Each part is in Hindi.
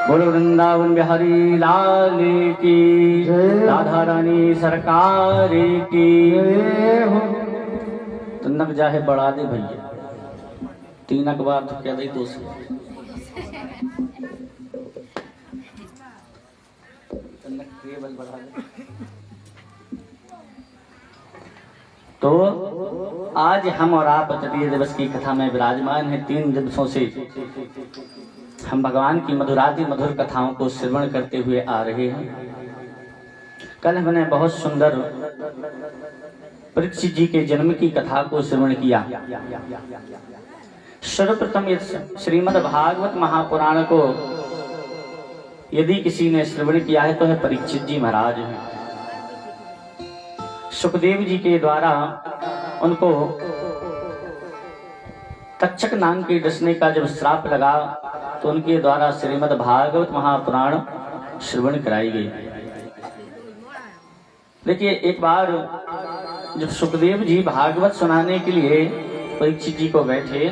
बोलो वृंदावन बिहारी लाल की, राधा रानी सरकार की। तो नक जाहे बढ़ा दे भैया, 3 अखबार तो क्या दे 2 से। तो आज हम और आप तृतीय दिवस की कथा में विराजमान हैं। 3 दिवसों से हम भगवान की मधुरादि मधुर कथाओं को श्रवण करते हुए आ रहे हैं। कल हमने बहुत सुंदर परीक्षित जी के जन्म की कथा को श्रवण किया। सर्वप्रथम श्रीमद् भागवत महापुराण को यदि किसी ने श्रवण किया है तो है परीक्षित जी महाराज। सुखदेव जी के द्वारा उनको तक्षक नाम के डसने का जब श्राप लगा तो उनके द्वारा श्रीमद् भागवत महापुराण श्रवण कराई गई। देखिए, एक बार जब सुखदेव जी भागवत सुनाने के लिए परीक्षित जी को बैठे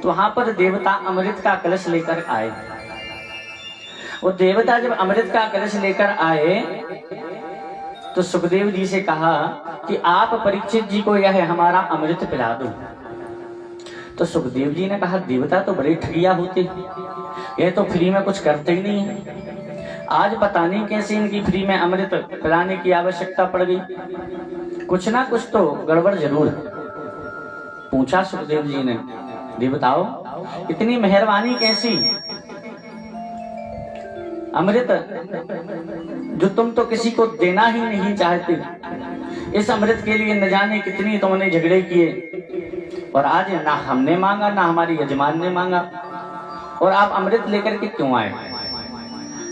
तो वहां पर देवता अमृत का कलश लेकर आए। वो देवता जब अमृत का कलश लेकर आए तो सुखदेव जी से कहा कि आप परीक्षित जी को यह हमारा अमृत पिला दो। तो सुखदेव जी ने कहा, देवता तो बड़े ठगिया होते, यह तो फ्री में कुछ करते ही नहीं है। आज पता नहीं कैसे इनकी फ्री में अमृत पिलाने की आवश्यकता पड़ गई, कुछ ना कुछ तो गड़बड़ जरूर है। पूछा सुखदेव जी ने, देवताओं इतनी मेहरबानी कैसी? अमृत जो तुम तो किसी को देना ही नहीं चाहते, इस अमृत के लिए न जाने कितनी तुमने झगड़े किए और आज ना हमने मांगा ना हमारी यजमान ने मांगा और आप अमृत लेकर के क्यों आए?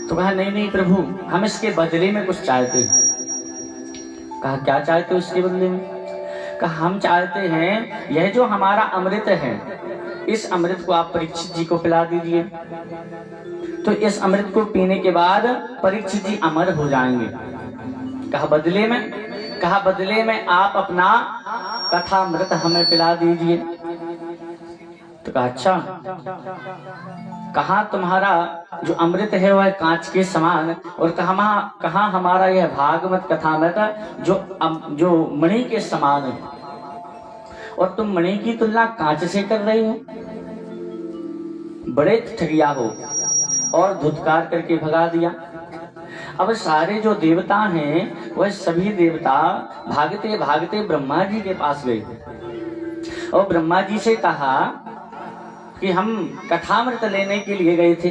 तो कहा, नहीं नहीं प्रभु, हम इसके बदले में कुछ चाहते हैं। कहा, क्या चाहते हो इसके बदले में? कहा, हम चाहते हैं यह जो हमारा अमृत है, इस अमृत को आप परीक्षित जी को पिला दीजिए, तो इस अमृत को पीने के बाद परीक्षित जी अमर हो जाएंगे। कहा बदले में? कहा बदले में आप अपना कथामृत हमें पिला दीजिए। तो कहा, अच्छा। कहा, तुम्हारा जो अमृत है वह कांच के समान और कहा हमारा यह भागवत कथामृत जो मणि के समान है, और तुम मणि की तुलना कांच से कर रही हो। बड़े ठगिया हो। और धुतकार करके भगा दिया। अब सारे जो देवता हैं वह सभी देवता भागते भागते ब्रह्मा जी के पास गए और ब्रह्मा जी से कहा कि हम कथामृत लेने के लिए गए थे,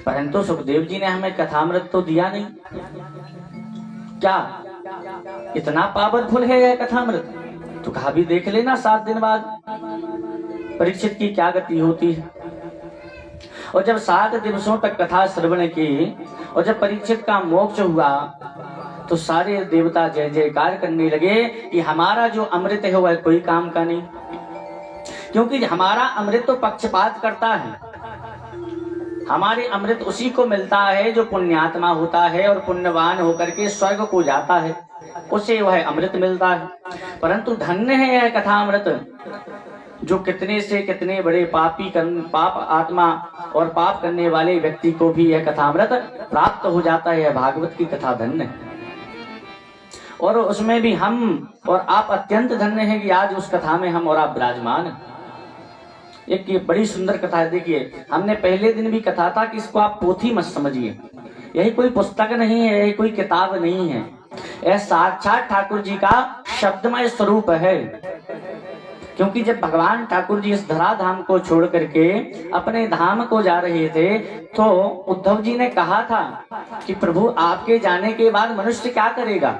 परंतु सुखदेव जी ने हमें कथामृत तो दिया नहीं। क्या इतना पावरफुल है यह कथामृत? तो कहा, भी देख लेना 7 दिन बाद परीक्षित की क्या गति होती है। और जब 7 दिवसों तक कथा श्रवण की और जब परीक्षित का मोक्ष हुआ तो सारे देवता जय जयकार करने लगे कि हमारा जो अमृत है वह कोई काम का नहीं, क्योंकि हमारा अमृत तो पक्षपात करता है। हमारे अमृत उसी को मिलता है जो पुण्यात्मा होता है और पुण्यवान होकर के स्वर्ग को जाता है, उसे वह अमृत मिलता है। परंतु धन्य है यह कथामृत जो कितने से कितने बड़े पाप आत्मा और पाप करने वाले व्यक्ति को भी यह कथामृत प्राप्त हो जाता है। यह भागवत की कथा धन्य है और उसमें भी हम और आप अत्यंत धन्य है कि आज उस कथा में हम और आप विराजमान हैं। एक ये बड़ी सुंदर कथा है। देखिए, हमने पहले दिन भी कथा था कि इसको आप पोथी मत समझिए, यही कोई पुस्तक नहीं है, यही कोई किताब नहीं है, यह साक्षात ठाकुर जी का शब्दमय स्वरूप है। क्योंकि जब भगवान ठाकुर जी इस धराधाम को छोड़ करके अपने धाम को जा रहे थे तो उद्धव जी ने कहा था कि प्रभु आपके जाने के बाद मनुष्य क्या करेगा?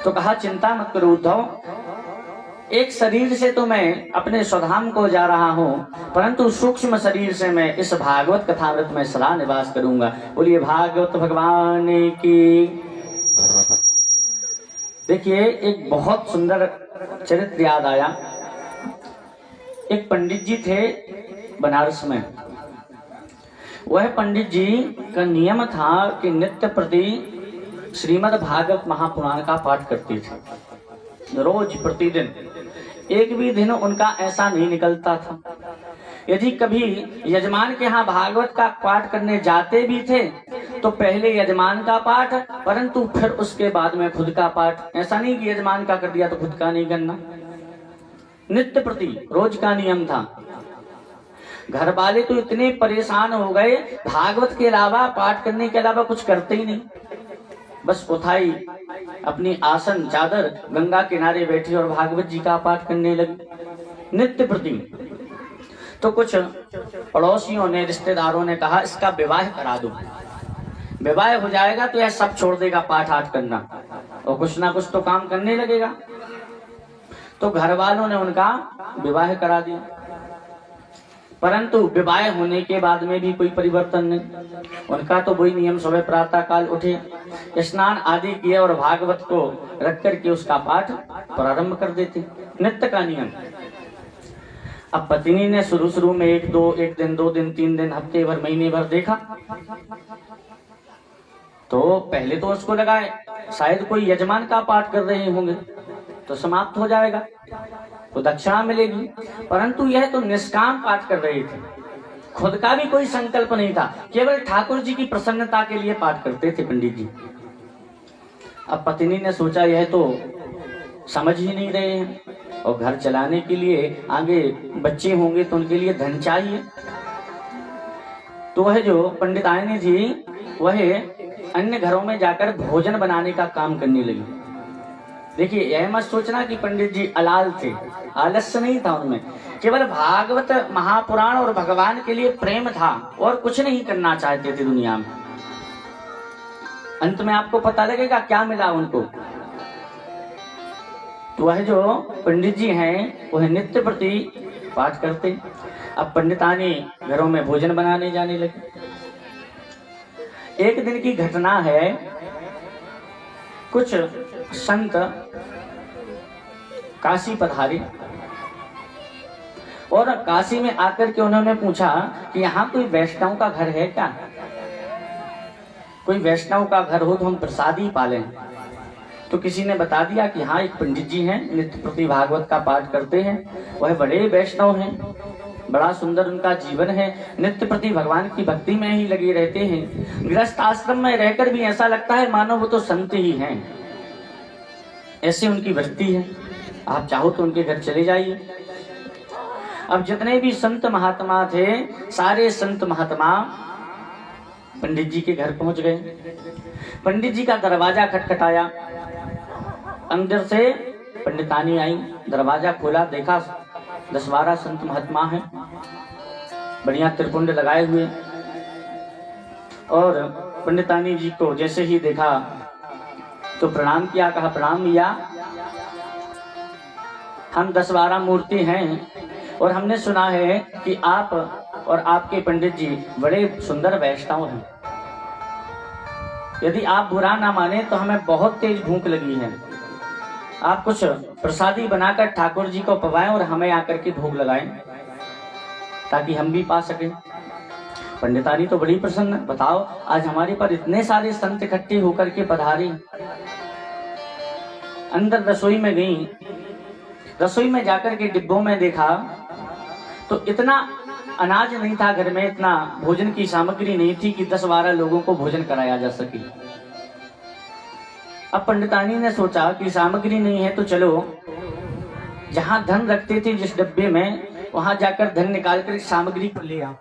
तो कहा, चिंता मत करो उद्धव, एक शरीर से तो मैं अपने स्वधाम को जा रहा हूँ, परंतु सूक्ष्म शरीर से मैं इस भागवत कथामृत में सदा निवास करूंगा। बोलिए भागवत भगवान की। देखिए, एक बहुत सुंदर चरित्र याद आया। एक पंडित जी थे बनारस में। वह पंडित जी का नियम था कि नित्य प्रति श्रीमद् भागवत महापुराण का पाठ करते थे। रोज प्रतिदिन एक भी दिन उनका ऐसा नहीं निकलता था। यदि कभी यजमान के यहाँ भागवत का पाठ करने जाते भी थे तो पहले यजमान का पाठ, परंतु फिर उसके बाद में खुद का पाठ। ऐसा नहीं कि यजमान का कर दिया तो खुद का नहीं करना। नित्य प्रति रोज का नियम था। घर वाले तो इतने परेशान हो गए, भागवत के अलावा, पाठ करने के अलावा कुछ करते ही नहीं। बस उठाई अपनी आसन चादर, गंगा किनारे बैठी और भागवत जी का पाठ करने लगी नित्य प्रति। तो कुछ पड़ोसियों ने, रिश्तेदारों ने कहा इसका विवाह करा दो, विवाह हो जाएगा तो यह सब छोड़ देगा पाठ आठ करना और कुछ ना कुछ तो काम करने लगेगा। तो घर वालों ने उनका विवाह करा दिया, परंतु विवाह होने के बाद में भी कोई परिवर्तन नहीं। उनका तो वही नियम, सुबह प्रातः काल उठे, स्नान आदि किए और भागवत को रख करके उसका पाठ प्रारंभ कर देते, नित्य का नियम। अब पत्नी ने शुरू में एक दिन, 2 दिन, 3 दिन, हफ्ते भर, महीने भर देखा तो पहले तो उसको लगा शायद कोई यजमान का पाठ कर रहे होंगे तो समाप्त हो जाएगा तो दक्षिणा मिलेगी, परंतु यह तो निष्काम पाठ कर रहे थे। खुद का भी कोई संकल्प नहीं था, केवल ठाकुर जी की प्रसन्नता के लिए पाठ करते थे पंडित जी। अब पत्नी ने सोचा यह तो समझ ही नहीं रहे हैं और घर चलाने के लिए आगे बच्चे होंगे तो उनके लिए धन चाहिए। तो वह जो पंडितायनी थी वह अन्य घरों में जाकर भोजन बनाने का काम करने लगी। देखिए, यह मत सोचना कि पंडित जी अलाल थे, आलस्य नहीं था उनमें, केवल भागवत महापुराण और भगवान के लिए प्रेम था और कुछ नहीं करना चाहते थे दुनिया में। अंत में आपको पता लगेगा क्या मिला उनको। तो वह जो पंडित जी हैं वह नित्य प्रति पाठ करते। अब पंडितानी घरों में भोजन बनाने जाने लगे। एक दिन की घटना है, कुछ संत काशी पधारे और काशी में आकर के उन्होंने पूछा कि यहाँ कोई वैष्णव का घर है क्या? कोई वैष्णव का घर हो तो हम प्रसादी पालें। तो किसी ने बता दिया कि हाँ, एक पंडित जी हैं, नित्य प्रति भागवत का पाठ करते हैं, वह बड़े वैष्णव हैं, बड़ा सुंदर उनका जीवन है, नित्य प्रति भगवान की भक्ति में ही लगे रहते हैं, गृहस्थ आश्रम में रहकर भी ऐसा लगता है मानो वो तो संत ही हैं, ऐसे उनकी वृत्ति है। आप चाहो तो उनके घर चले जाइए। अब जितने भी संत महात्मा थे, सारे संत महात्मा पंडित जी के घर पहुंच गए। पंडित जी का दरवाजा खटखटाया, अंदर से पंडितानी आई, दरवाजा खोला, देखा 10-12 संत महात्मा हैं, बढ़िया त्रिपुंड लगाए हुए। और पंडितानी जी को जैसे ही देखा तो प्रणाम किया, कहा प्रणाम भैया, हम 10-12 मूर्ति हैं और हमने सुना है कि आप और आपके पंडित जी बड़े सुंदर वैष्णव हैं। यदि आप बुरा ना माने तो हमें बहुत तेज भूख लगी है, आप कुछ प्रसादी बनाकर ठाकुर जी को पवाएं और हमें आकर के भोग लगाएं ताकि हम भी पा सकें। पंडितानी तो बड़ी प्रसन्न, बताओ आज हमारे पर इतने सारे संत इकट्ठे होकर के पधारे। अंदर रसोई में गई, रसोई में जाकर के डिब्बों में देखा तो इतना अनाज नहीं था घर में, इतना भोजन की सामग्री नहीं थी कि 10-12 लोगों को भोजन कराया जा सके। अब पंडितानी ने सोचा कि सामग्री नहीं है तो चलो जहां धन रखते थे जिस डब्बे में, वहां जाकर धन निकाल कर सामग्री को ले आओ।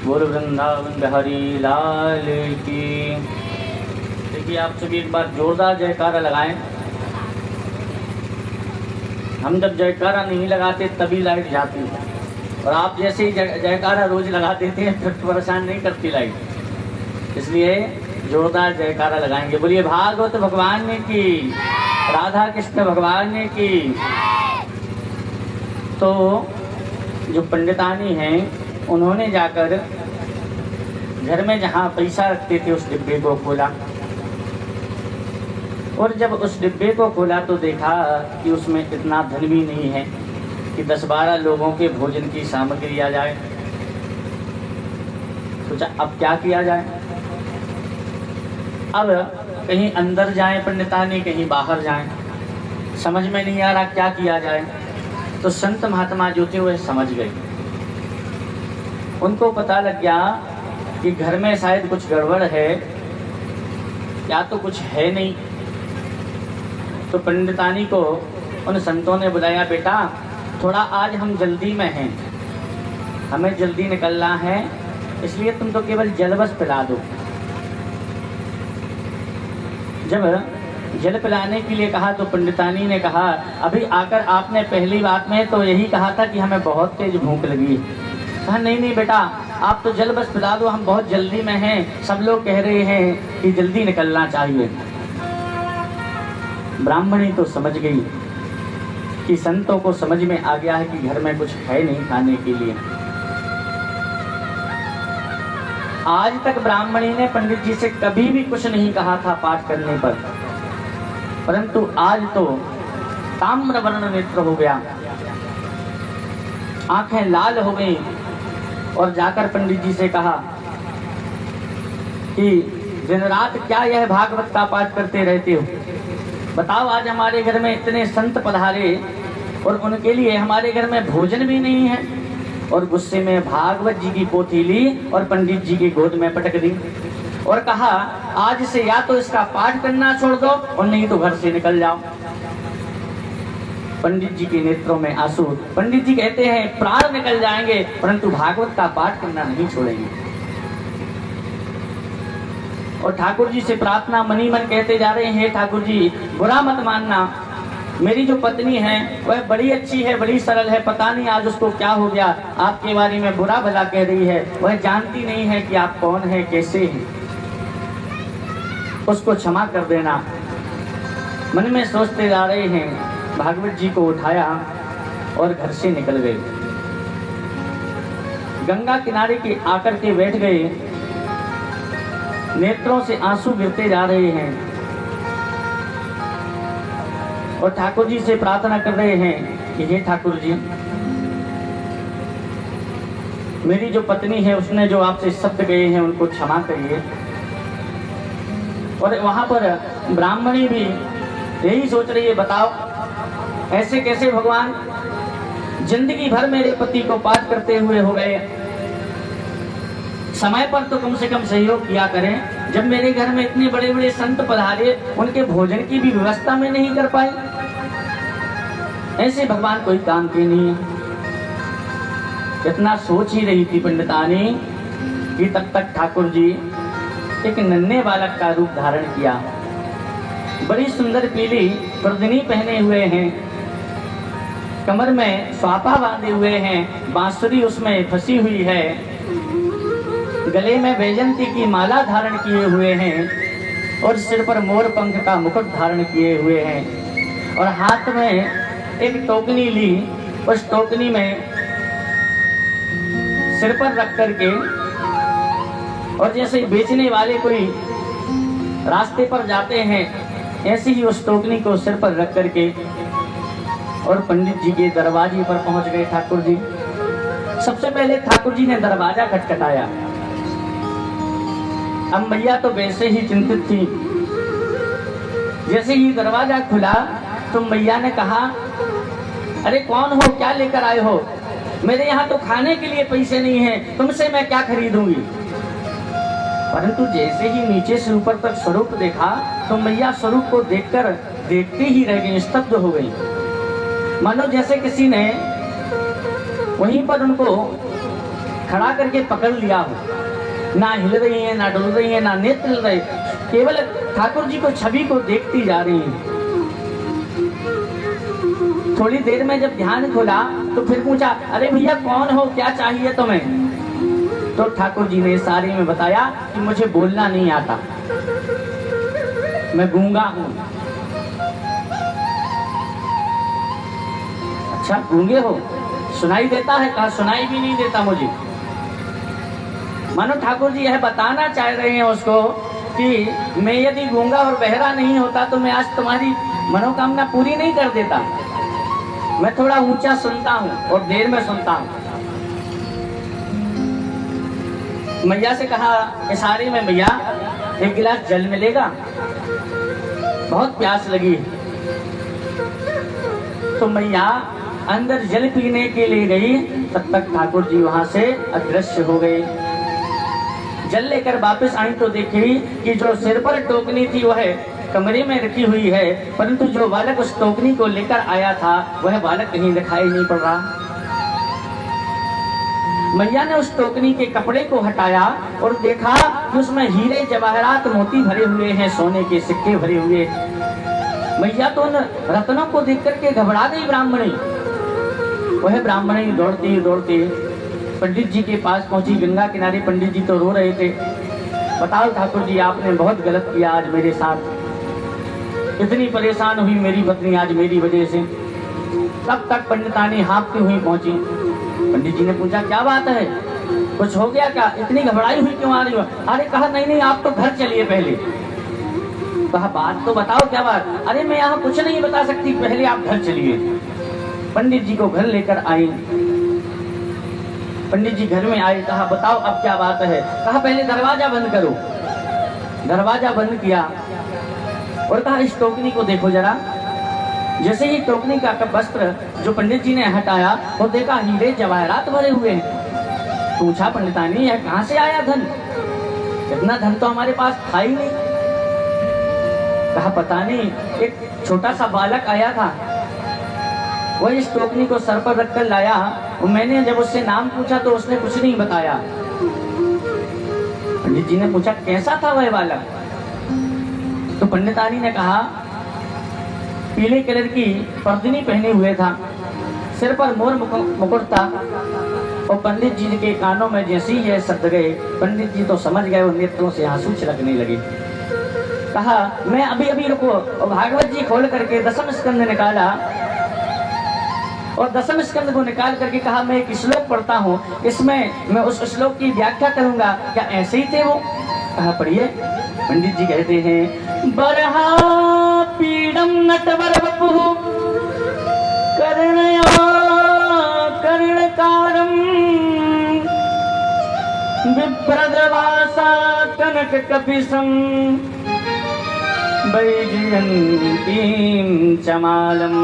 बोल वृंदावन बिहारी लाल की। देखिए आप सभी एक बार जोरदार जयकारा लगाएं। हम जब जयकारा नहीं लगाते तभी लाइट जाती है, और आप जैसे ही जयकारा रोज लगा देते हैं फिर परेशान नहीं करती लाइट। इसलिए जोरदार जयकारा लगाएंगे। बोलिए भागवत भगवान ने की, राधा कृष्ण भगवान ने की। तो जो पंडितानी हैं उन्होंने जाकर घर में जहाँ पैसा रखते थे उस डिब्बे को खोला, और जब उस डिब्बे को खोला तो देखा कि उसमें इतना धन भी नहीं है कि 10-12 लोगों के भोजन की सामग्री आ जाए। सोचा अब क्या किया जाए। अब कहीं अंदर जाएं पंडितानी, कहीं बाहर जाएं, समझ में नहीं आ रहा क्या किया जाए। तो संत महात्मा जो थे वह समझ गए। उनको पता लग गया कि घर में शायद कुछ गड़बड़ है या तो कुछ है नहीं। तो पंडितानी को उन संतों ने बुलाया, बेटा थोड़ा आज हम जल्दी में हैं, हमें जल्दी निकलना है, इसलिए तुम तो केवल जल बस पिला दो। जब जल पिलाने के लिए कहा तो पंडितानी ने कहा, अभी आकर आपने पहली बात में तो यही कहा था कि हमें बहुत तेज भूख लगी। कहा नहीं नहीं बेटा, आप तो जल बस पिला दो, हम बहुत जल्दी में हैं, सब लोग कह रहे हैं कि जल्दी निकलना चाहिए। ब्राह्मणी तो समझ गई कि संतों को समझ में आ गया है कि घर में कुछ है नहीं खाने के लिए। आज तक ब्राह्मणी ने पंडित जी से कभी भी कुछ नहीं कहा था पाठ करने पर, परंतु आज तो ताम्र वर्ण नेत्र हो गया, आंखें लाल हो गई, और जाकर पंडित जी से कहा कि दिन रात क्या यह भागवत का पाठ करते रहते हो। बताओ आज हमारे घर में इतने संत पधारे और उनके लिए हमारे घर में भोजन भी नहीं है। और गुस्से में भागवत जी की पोथी ली और पंडित जी की गोद में पटक दी और कहा, आज से या तो इसका पाठ करना छोड़ दो और नहीं तो घर से निकल जाओ। पंडित जी के नेत्रों में आंसू। पंडित जी कहते हैं प्राण निकल जाएंगे परंतु भागवत का पाठ करना नहीं छोड़ेंगे। और ठाकुर जी से प्रार्थना मनी मन कहते जा रहे हैं, ठाकुर जी बुरा मत मानना, मेरी जो पत्नी है वह बड़ी अच्छी है, बड़ी सरल है, पता नहीं आज उसको क्या हो गया, आपके बारे में बुरा भला कह रही है, वह जानती नहीं है कि आप कौन है, कैसे हैं, उसको क्षमा कर देना। मन में सोचते जा रहे हैं, भागवत जी को उठाया और घर से निकल गए। गंगा किनारे के आकर के बैठ गए, नेत्रों से आंसू गिरते जा रहे हैं और ठाकुर जी से प्रार्थना कर रहे हैं कि हे ठाकुर जी, मेरी जो पत्नी है उसने जो आपसे शब्द कहे हैं उनको क्षमा करिए। और वहां पर ब्राह्मणी भी यही सोच रही है, बताओ ऐसे कैसे भगवान, जिंदगी भर मेरे पति को पाठ करते हुए हो गए, समय पर तो कम से कम सहयोग किया करें। जब मेरे घर में इतने बड़े बड़े संत पधारे, उनके भोजन की भी व्यवस्था में नहीं कर पाई। ऐसे भगवान कोई काम के नहीं है। इतना सोच ही रही थी पंडितानी कि तब तक ठाकुर जी एक नन्हे बालक का रूप धारण किया। बड़ी सुंदर पीली वर्दनी पहने हुए हैं, कमर में स्वापा बांधे हुए हैं, बांसुरी उसमें फंसी हुई है, गले में वैजंती की माला धारण किए हुए हैं और सिर पर मोर पंख का मुकुट धारण किए हुए हैं और हाथ में एक टोकनी ली। उस टोकनी में सिर पर रख करके और जैसे बेचने वाले कोई रास्ते पर जाते हैं ऐसे ही उस टोकनी को सिर पर रख करके और पंडित जी के दरवाजे पर पहुंच गए ठाकुर जी। सबसे पहले ठाकुर जी ने दरवाजा खटखटाया। अब मैया तो वैसे ही चिंतित थी। जैसे ही दरवाजा खुला तो मैया ने कहा, अरे कौन हो, क्या लेकर आए हो? मेरे यहाँ तो खाने के लिए पैसे नहीं हैं, तुमसे मैं क्या खरीदूंगी। परंतु जैसे ही नीचे से ऊपर तक स्वरूप देखा तो मैया स्वरूप को देखकर देखते ही रह गई, स्तब्ध हो गई। मानो जैसे किसी ने वहीं पर उनको खड़ा करके पकड़ लिया हो, ना हिल रही है, ना डुल रही है, ना नेत्र हिल रहे, केवल ठाकुर जी को छवि को देखती जा रही हैं। थोड़ी देर में जब ध्यान खोला तो फिर पूछा, अरे भैया कौन हो, क्या चाहिए तुम्हें? तो ठाकुर जी ने सारी में बताया कि मुझे बोलना नहीं आता, मैं गूंगा हूं। अच्छा गूंगे हो, सुनाई देता है? कहा सुनाई भी नहीं देता मुझे। मानो ठाकुर जी यह बताना चाह रहे हैं उसको कि मैं यदि गूंगा और बहरा नहीं होता तो मैं आज तुम्हारी मनोकामना पूरी नहीं कर देता। मैं थोड़ा ऊंचा सुनता हूँ और देर में सुनता हूँ। मैया से कहा इशारे में, मैया एक गिलास जल मिलेगा, बहुत प्यास लगी। तो मैया अंदर जल पीने के लिए गई, तब तक ठाकुर जी वहां से अदृश्य हो गए। जल लेकर वापस आई तो देखी कि जो सिर पर टोकनी थी वह कमरे में रखी हुई है, परंतु जो बालक उस टोकनी को लेकर आया था वह बालक कहीं दिखाई नहीं पड़ रहा। मैया ने उस टोकनी के कपड़े को हटाया और देखा कि उसमें हीरे जवाहरात मोती भरे हुए हैं, सोने के सिक्के भरे हुए। मैया तो उन रत्नों को देख करके घबरा गई ब्राह्मणी। वह ब्राह्मणी दौड़ती दौड़ती पंडित जी के पास पहुंची। गंगा किनारे पंडित जी तो रो रहे थे। बताओ ठाकुर जी, आपने बहुत गलत किया आज मेरे साथ। इतनी परेशान हुई मेरी पत्नी आज मेरी वजह से। तब तक पंडितानी हाँफती हुई पहुंची। पंडित जी ने पूछा, क्या बात है, कुछ हो गया क्या, इतनी घबराई हुई क्यों आ रही हो? अरे कहा नहीं नहीं, आप तो घर चलिए पहले। कहा बात तो बताओ, क्या बात? अरे मैं यहाँ कुछ नहीं बता सकती, पहले आप घर चलिए। पंडित जी को घर लेकर आई। पंडित जी घर में आए, कहा बताओ अब क्या बात है? कहा पहले दरवाजा बंद करो। दरवाजा बंद किया और कहा इस टोकनी को देखो जरा। जैसे ही टोकनी का वस्त्र जो पंडित जी ने हटाया वो देखा हीरे जवाहरात भरे हुए हैं। पूछा पंडितानी, यह कहाँ से आया धन? इतना धन तो हमारे पास था ही नहीं। कहा पता नहीं, एक छोटा सा बालक आया था, वह इस टोकनी को सर पर रखकर लाया। मैंने जब उससे नाम पूछा तो उसने कुछ नहीं बताया। पंडित जी ने पूछा कैसा था वह बालक? तो पंडितानी ने कहा पीले कलर की पर्दनी पहने हुए था, सिर पर मोर मुकुट था और पंडित जी के कानों में जैसे ही यह शब्द गए पंडित जी तो समझ गए और नेत्रों से आंसू छिलकने लगे। कहा मैं अभी अभी रुको। और भागवत जी खोल करके दसम स्कंद निकाला और दसम स्कंद को निकाल करके कहा मैं एक श्लोक पढ़ता हूँ, इसमें मैं उस श्लोक की व्याख्या करूंगा, क्या ऐसे ही थे वो? कहा पढ़िए। पंडित जी कहते हैं बरहा पीडम नटवर वपुः कर्णया कर्णकारम विप्रदवासा कनक कपिसम वैजयन्तीं चमालम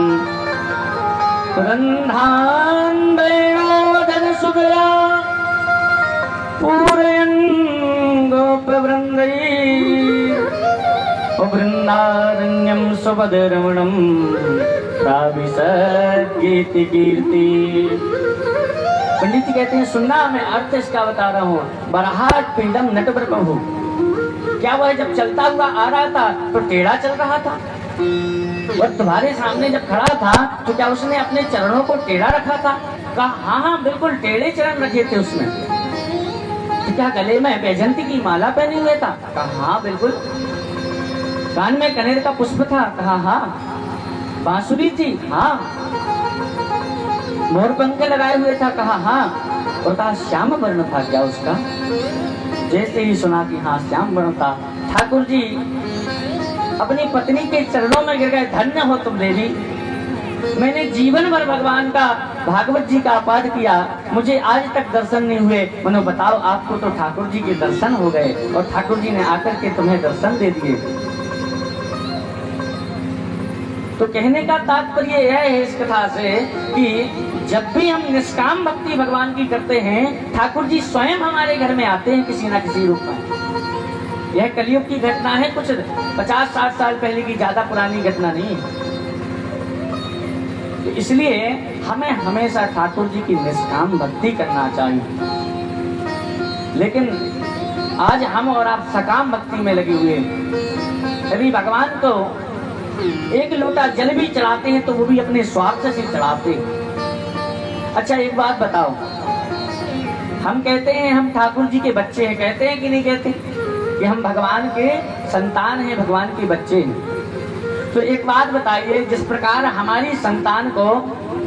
रन्धान वैणोदर सुदया पूरयन् गोपवृन्दै वृन्दारण्यं सुभद्रमणं प्राविशद्गीति कीर्ति। पंडित जी कहते हैं सुनना, मैं अर्थ इसका बता रहा हूँ। बरहाट पीडम नटवर प्रभु, क्या वह जब चलता हुआ आ रहा था तो टेढ़ा चल रहा था? वह तुम्हारे सामने जब खड़ा था तो क्या उसने अपने चरणों को टेढ़ा रखा था? कहा हाँ हाँ बिल्कुल टेढ़े चरण रखे थे उसने। तो क्या गले में बैजंती की माला पहने हुए था? कहा हाँ बिल्कुल। कान में कनेर का पुष्प था? कहा हाँ। बांसुरी थी? हाँ। मोर पंख लगाए हुए था? कहा हाँ। और कहा श्याम वर्ण था क्या उसका? जैसे ही सुना कि हाँ श्याम वर्ण था, ठाकुर जी अपनी पत्नी के चरणों में गिर गए। धन्य हो तुम देवी, मैंने जीवन भर भगवान का भागवत जी का पाठ किया, मुझे आज तक दर्शन नहीं हुए। मनो बताओ आपको तो ठाकुर जी के दर्शन हो गए और ठाकुर जी ने आकर के तुम्हें दर्शन दे दिए। तो कहने का तात्पर्य यह है इस कथा से कि जब भी हम निष्काम भक्ति भगवान की करते हैं, ठाकुर जी स्वयं हमारे घर में आते हैं किसी ना किसी रूप में। यह कलयुग की घटना है, कुछ 50-60 साल पहले की, ज्यादा पुरानी घटना नहीं है। तो इसलिए हमें हमेशा ठाकुर जी की निष्काम भक्ति करना चाहिए। लेकिन आज हम और आप सकाम भक्ति में लगे हुए हैं। यदि भगवान को एक लोटा जल भी चढ़ाते हैं तो वो भी अपने स्वार्थ से चढ़ाते हैं। अच्छा एक बात बताओ, हम कहते हैं हम ठाकुर जी के बच्चे हैं, कहते हैं कि नहीं कहते कि हम भगवान के संतान हैं, भगवान के बच्चे हैं। तो एक बात बताइए, जिस प्रकार हमारी संतान को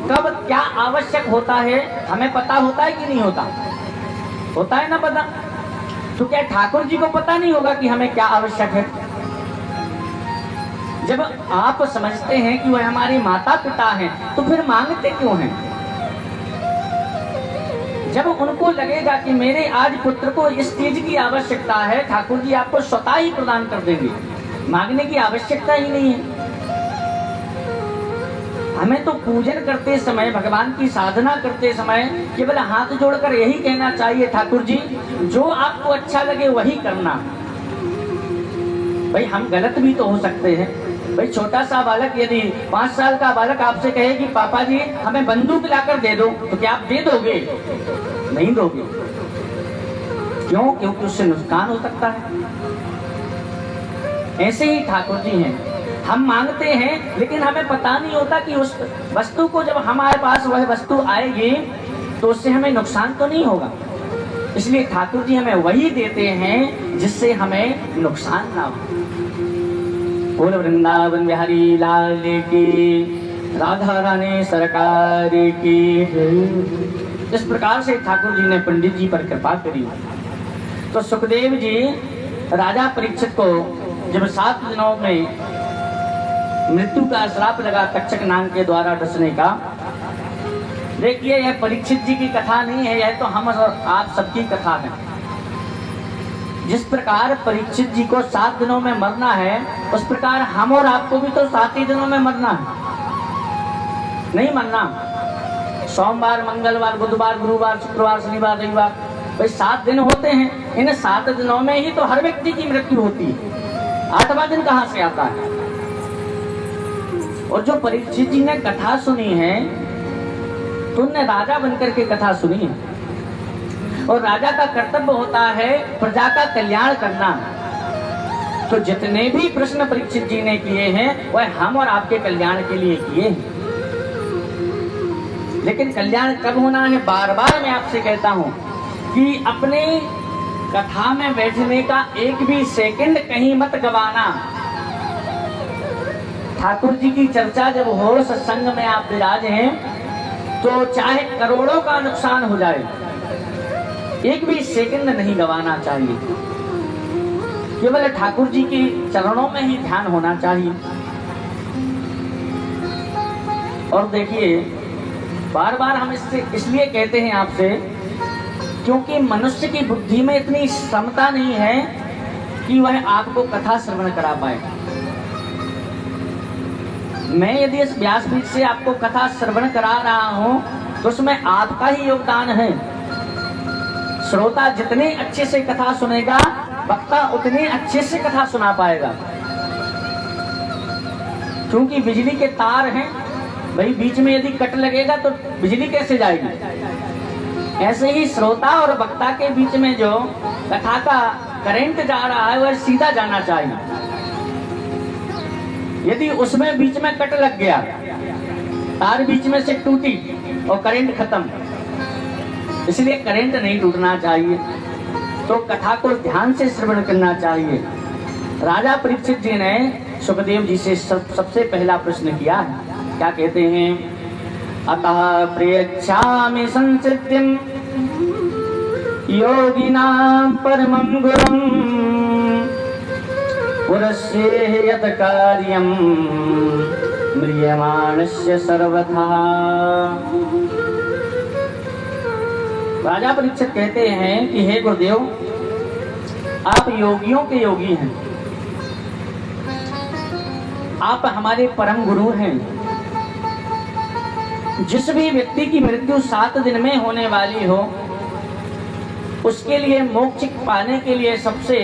कब क्या आवश्यक होता है हमें पता होता है कि नहीं होता? होता है ना पता? तो क्या ठाकुर जी को पता नहीं होगा कि हमें क्या आवश्यक है? जब आप समझते हैं कि वह हमारे माता पिता हैं तो फिर मांगते क्यों हैं? जब उनको लगेगा कि मेरे आज पुत्र को इस चीज की आवश्यकता है, ठाकुर जी आपको स्वतः ही प्रदान कर देंगे, मांगने की आवश्यकता ही नहीं है। हमें तो पूजन करते समय, भगवान की साधना करते समय केवल हाथ जोड़कर यही कहना चाहिए, ठाकुर जी जो आपको अच्छा लगे वही करना। भाई हम गलत भी तो हो सकते हैं। भाई छोटा सा बालक यदि 5 साल का बालक आपसे कहे कि पापा जी हमें बंदूक लाकर दे दो, तो क्या आप दे दोगे? नहीं दोगे। क्यों? क्योंकि उससे नुकसान हो सकता है। ऐसे ही ठाकुर जी हैं, हम मांगते हैं लेकिन हमें पता नहीं होता कि उस वस्तु को जब हमारे पास वह वस्तु आएगी तो उससे हमें नुकसान तो नहीं होगा। इसलिए ठाकुर जी हमें वही देते हैं जिससे हमें नुकसान ना हो। बोल वृंदावन बिहारी लाल की, राधा रानी सरकार की। इस प्रकार से ठाकुर जी ने पंडित जी पर कृपा करी। तो सुखदेव जी राजा परीक्षित को जब 7 दिनों में मृत्यु का श्राप लगा तक्षक नाग के द्वारा डसने का, देखिए यह परीक्षित जी की कथा नहीं है, यह तो हम और आप सबकी कथा है। जिस प्रकार परीक्षित जी को 7 दिनों में मरना है, उस प्रकार हम और आपको भी तो 7 ही दिनों में मरना है। नहीं मरना, सोमवार, मंगलवार, बुधवार, गुरुवार, शुक्रवार, शनिवार, रविवार, भाई 7 दिन होते हैं। इन 7 दिनों में ही तो हर व्यक्ति की मृत्यु होती है। 8वां दिन कहाँ से आता है? और जो परीक्षित जी ने कथा सुनी है तो उनने राजा बनकर के कथा सुनी है, और राजा का कर्तव्य होता है प्रजा का कल्याण करना। तो जितने भी प्रश्न परीक्षित जी ने किए हैं वह हम और आपके कल्याण के लिए किए हैं। लेकिन कल्याण कब होना है? बार बार मैं आपसे कहता हूं कि अपने कथा में बैठने का एक भी सेकंड कहीं मत गवाना। ठाकुर जी की चर्चा जब हो, सत्संग में आप विराज हैं, तो चाहे करोड़ों का नुकसान हो जाए, एक भी सेकंड नहीं गवाना चाहिए। केवल ठाकुर जी के चरणों में ही ध्यान होना चाहिए। और देखिए बार बार हम इसलिए कहते हैं आपसे, क्योंकि मनुष्य की बुद्धि में इतनी क्षमता नहीं है कि वह आपको कथा श्रवण करा पाए। मैं यदि इस व्यासपीठ से आपको कथा श्रवण करा रहा हूं तो उसमें आपका ही योगदान है। श्रोता जितने अच्छे से कथा सुनेगा, वक्ता उतने अच्छे से कथा सुना पाएगा। क्योंकि बिजली के तार हैं, भाई बीच में यदि कट लगेगा तो बिजली कैसे जाएगी? ऐसे ही श्रोता और वक्ता के बीच में जो कथा का करंट जा रहा है वह सीधा जाना चाहिए। यदि उसमें बीच में कट लग गया, तार बीच में से टूटी और करंट खत्म, इसलिए करंट नहीं टूटना चाहिए। तो कथा को ध्यान से श्रवण करना चाहिए। राजा परीक्षित जी ने सुखदेव जी से सबसे पहला प्रश्न किया है। क्या कहते हैं? अतः प्रयच्छामि संसिद्धिं योगिनां परमं गुरुं पुरस्ये यत् कार्यं म्रियमाणस्य सर्वथा। राजा परीक्षित कहते हैं कि हे गुरुदेव, आप योगियों के योगी हैं, आप हमारे परम गुरु हैं। जिस भी व्यक्ति की मृत्यु 7 दिन में होने वाली हो, उसके लिए मोक्ष पाने के लिए सबसे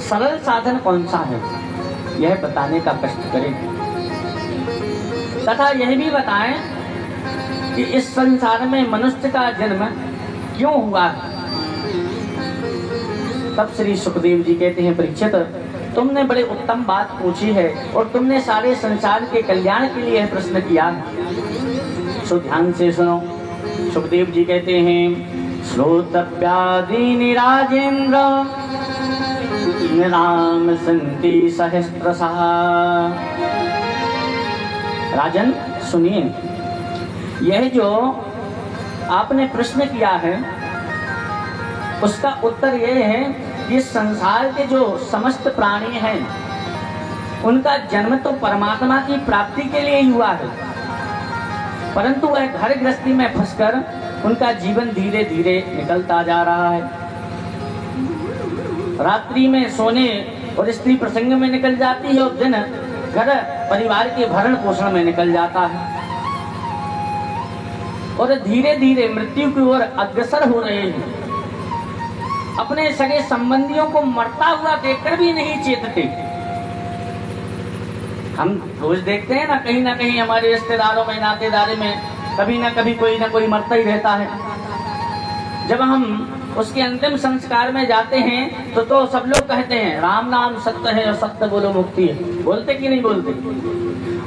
सरल साधन कौन सा है, यह बताने का कष्ट करें। तथा यह भी बताएं कि इस संसार में मनुष्य का जन्म क्यों हुआ। तब श्री सुखदेव जी कहते हैं, परीक्षित तुमने बड़े उत्तम बात पूछी है और तुमने सारे संसार के कल्याण के लिए प्रश्न किया है। सो ध्यान से सुनो। सुखदेव जी कहते हैं, श्रोतव्यादीनि राजेंद्र निराम संति सहस्त्रशः। राजन सुनिए, यह जो आपने प्रश्न किया है उसका उत्तर यह है कि संसार के जो समस्त प्राणी हैं उनका जन्म तो परमात्मा की प्राप्ति के लिए ही हुआ है, परंतु वह घर गृहस्थी में फंसकर उनका जीवन धीरे धीरे निकलता जा रहा है। रात्रि में सोने और स्त्री प्रसंग में निकल जाती है और दिन घर परिवार के भरण पोषण में निकल जाता है और धीरे धीरे मृत्यु की ओर अग्रसर हो रहे हैं। अपने सगे संबंधियों को मरता हुआ देखकर भी नहीं चेतते। हम रोज देखते हैं ना कहीं हमारे रिश्तेदारों में, नातेदारी में कभी ना कभी कोई ना कोई मरता ही रहता है। जब हम उसके अंतिम संस्कार में जाते हैं तो सब लोग कहते हैं राम नाम सत्य है और सत्य बोलो मुक्ति है। बोलते कि नहीं बोलते?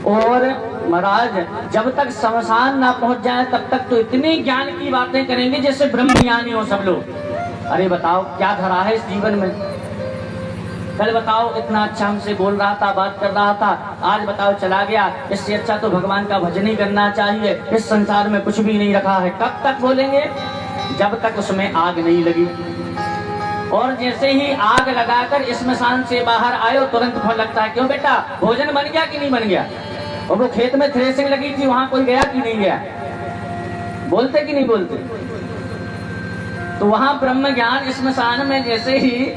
और महाराज जब तक शमशान ना पहुंच जाए तब तक तो इतनी ज्ञान की बातें करेंगे जैसे ब्रह्म ज्ञानी हो सब लोग। अरे बताओ क्या धरा है इस जीवन में? कल बताओ इतना अच्छा हमसे बोल रहा था, बात कर रहा था, आज बताओ चला गया। इससे अच्छा तो भगवान का भजन ही करना चाहिए। इस संसार में कुछ भी नहीं रखा है। कब तक बोलेंगे? जब तक उसमें आग नहीं लगी। और जैसे ही आग लगाकर इस स्मशान से बाहर आए तुरंत फोन लगता है, क्यों बेटा भोजन बन गया कि नहीं बन गया? और वो खेत में थ्रेसिंग लगी थी, वहां कोई गया कि नहीं गया? बोलते कि नहीं बोलते? तो वहां ब्रह्म ज्ञान स्मशान में जैसे ही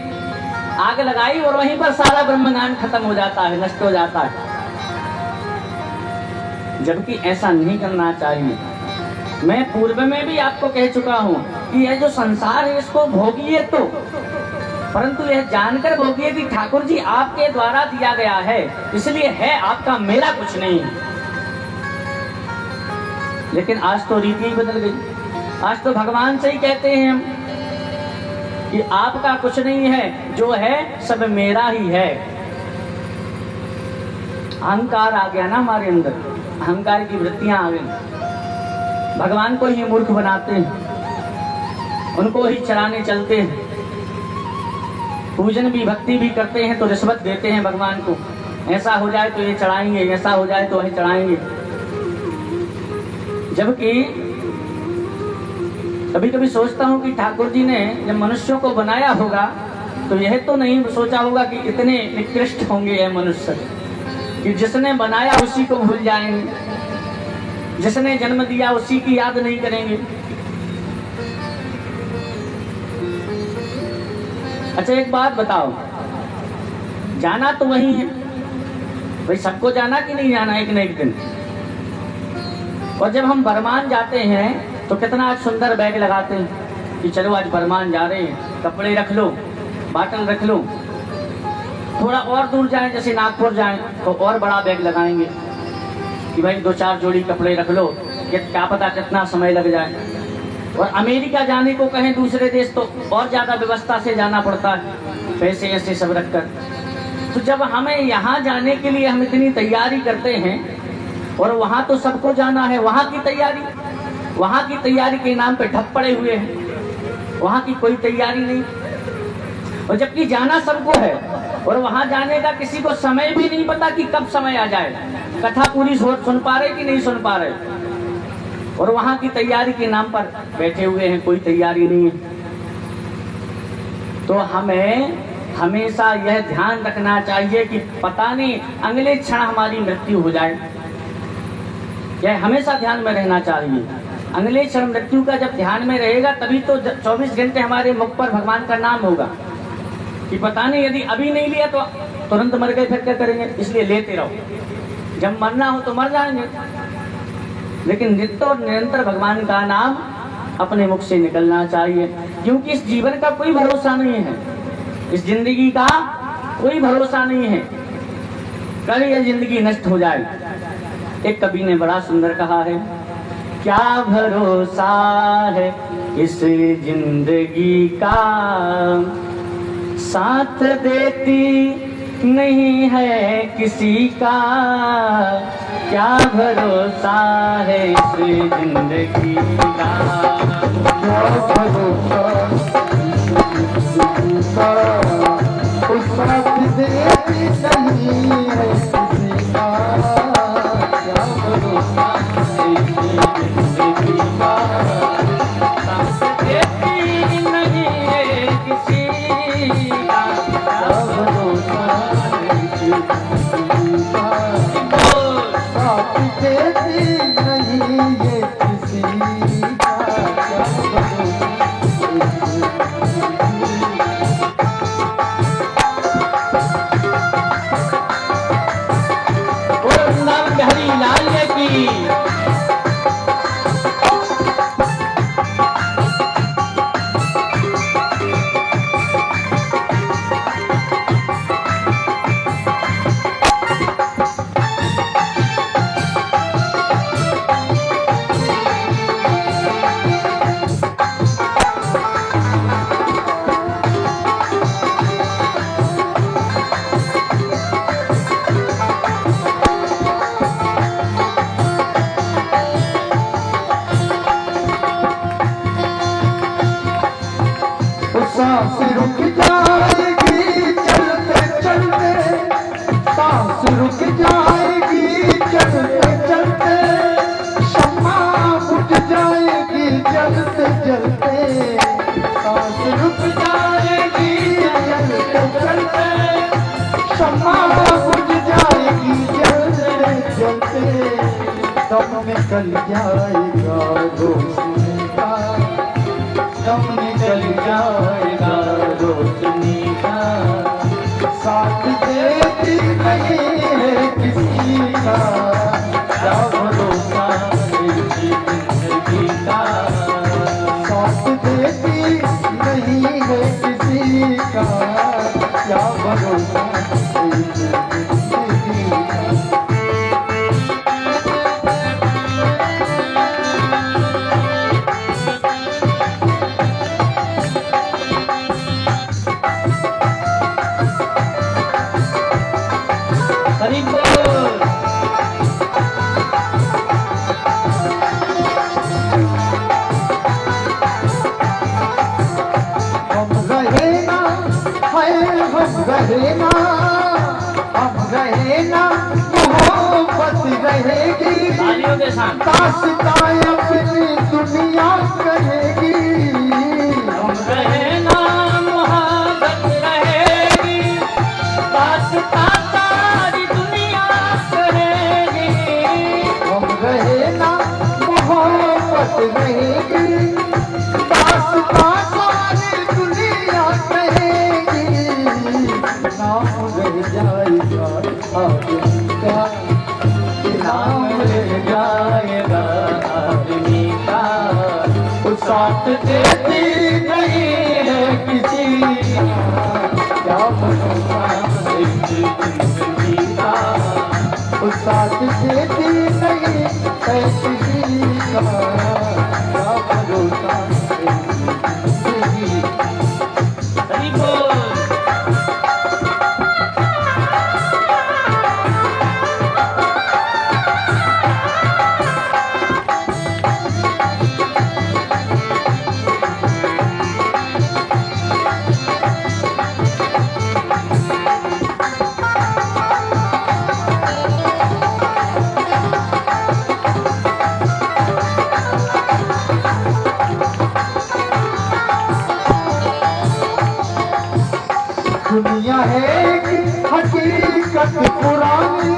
आग लगाई और वहीं पर सारा ब्रह्म ज्ञान खत्म हो जाता है, नष्ट हो जाता है। जबकि ऐसा नहीं करना चाहिए। मैं पूर्व में भी आपको कह चुका हूं कि यह जो संसार है इसको भोगिए तो, परंतु यह जानकर भोगिए कि ठाकुर जी आपके द्वारा दिया गया है, इसलिए है आपका, मेरा कुछ नहीं। लेकिन आज तो रीति ही बदल गई। आज तो भगवान से ही कहते हैं हम कि आपका कुछ नहीं है, जो है सब मेरा ही है। अहंकार आ गया ना हमारे अंदर, अहंकार की वृत्तियां आ गई। भगवान को ही मूर्ख बनाते हैं, उनको ही चराने चलते हैं। पूजन भी भक्ति भी करते हैं तो रिश्वत देते हैं भगवान को। ऐसा हो जाए तो ये चढ़ाएंगे, ऐसा हो जाए तो वही चढ़ाएंगे। जबकि कभी कभी सोचता हूँ कि ठाकुर जी ने जब मनुष्यों को बनाया होगा तो यह तो नहीं सोचा होगा कि इतने निकृष्ट होंगे यह मनुष्य कि जिसने बनाया उसी को भूल जाएंगे, जिसने जन्म दिया उसी की याद नहीं करेंगे। अच्छा एक बात बताओ, जाना तो वही है भाई, सबको जाना कि नहीं जाना एक न एक दिन। और जब हम बरमान जाते हैं तो कितना सुंदर बैग लगाते हैं कि चलो आज बरमान जा रहे हैं, कपड़े रख लो, बाटल रख लो। थोड़ा और दूर जाएं, जैसे नागपुर जाएं तो और बड़ा बैग लगाएंगे कि भाई 2-4 जोड़ी कपड़े रख लो, क्या पता कितना समय लग जाए। और अमेरिका जाने को कहें दूसरे देश तो और ज्यादा व्यवस्था से जाना पड़ता है, पैसे ऐसे सब रखकर। तो जब हमें यहाँ जाने के लिए हम इतनी तैयारी करते हैं और वहाँ तो सबको जाना है, वहाँ की तैयारी के नाम पे ठप पड़े हुए हैं, वहाँ की कोई तैयारी नहीं। और जबकि जाना सबको है और वहाँ जाने का किसी को समय भी नहीं पता कि कब समय आ जाए, कथा पूरी सुन पा रहे कि नहीं सुन पा रहे, और वहाँ की तैयारी के नाम पर बैठे हुए हैं, कोई तैयारी नहीं है। तो हमें हमेशा यह ध्यान रखना चाहिए कि पता नहीं अगले क्षण हमारी मृत्यु हो जाए। यह हमेशा ध्यान में रहना चाहिए। अगले क्षण मृत्यु का जब ध्यान में रहेगा तभी तो 24 घंटे हमारे मुख पर भगवान का नाम होगा कि पता नहीं यदि अभी नहीं लिया तो तुरंत मर गए, फिर क्या करेंगे। इसलिए लेते रहो, जब मरना हो तो मर जाएंगे, लेकिन नित्य और निरंतर भगवान का नाम अपने मुख से निकलना चाहिए। क्योंकि इस जीवन का कोई भरोसा नहीं है, इस जिंदगी का कोई भरोसा नहीं है, कल यह जिंदगी नष्ट हो जाए। एक कवि ने बड़ा सुंदर कहा है, क्या भरोसा है इस जिंदगी का, साथ देती नहीं है किसी का, क्या भरोसा है इस जिंदगी का। क्या भरोसा उस साथ देती नहीं है किसी का, क्या भरोसा है इस जिंदगी का। साथ देती नहीं है किसी का, क्या भरोसा है इस जिंदगी का। साथ देती नहीं ये किसी का, क्या भरोसा। वृंदावन बिहारी लाल की। सांस रुक जाएगी चलते चलते, सांस रुक जाएगी चलते चलते, शम्मा बुझ जाएगी जलते जलते। सांस रुक जाएगी चलते चलते, शम्मा बुझ जाएगी जलते जलते। दम निकल जाएगा रोशनी का, दम निकल जाएगा रोशनी का। साथ देती नहीं है किसी का, क्या भरोसा है इस जिंदगी का। साथ देती नहीं है किसी का, क्या भरोसा है इस जिंदगी का। रहना हम रहना मोहब्बत रहेगी, दास्तां अपनी दुनिया कहेगी। हम रहना मोहब्बत रहेगी, दास्तां सारी दुनिया कहेगी। हम रहना मोहब्बत रहेगी, दास्तां सारी दुनिया कहेगी। नाम रह जाएगा आदमी का, नाम रह जाएगा आदमी का। वो साथ देती नहीं है किसी का, क्या भरोसा है इस जिंदगी का। वो साथ देती नहीं है किसी का, क्या भरोसा है इस जिंदगी का। हरि बोल। दुनिया है कि हकीकत पुरानी,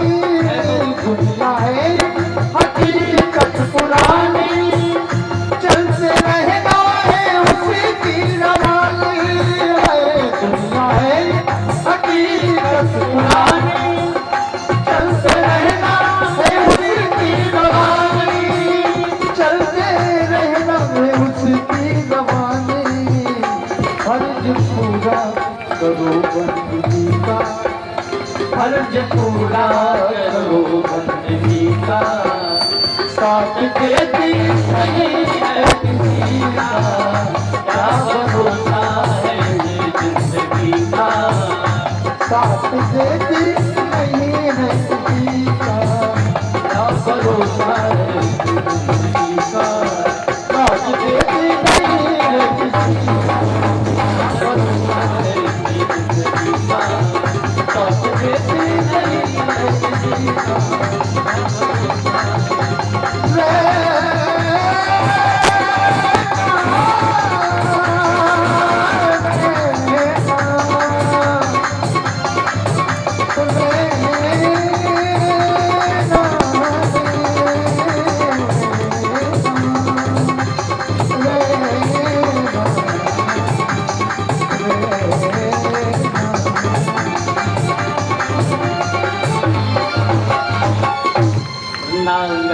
दुनिया है हकीकत पुरानी, चलते रहना है उसी की रवानी है। दुनिया है हकीकत पुरानी, चलते रहना है उसी की रवानी, चलते रहना है उसी की रवानी। फर्ज पूरा करो बंदगी का, फर्ज पूरा करो बंदगी का। साथ देती नहीं है किसी का, क्या भरोसा है ये जिंदगी का। भरोसा है किसी का, साथ देती नहीं है किसी का, भरोसा है किसी का, साथ देती नहीं है किसी का।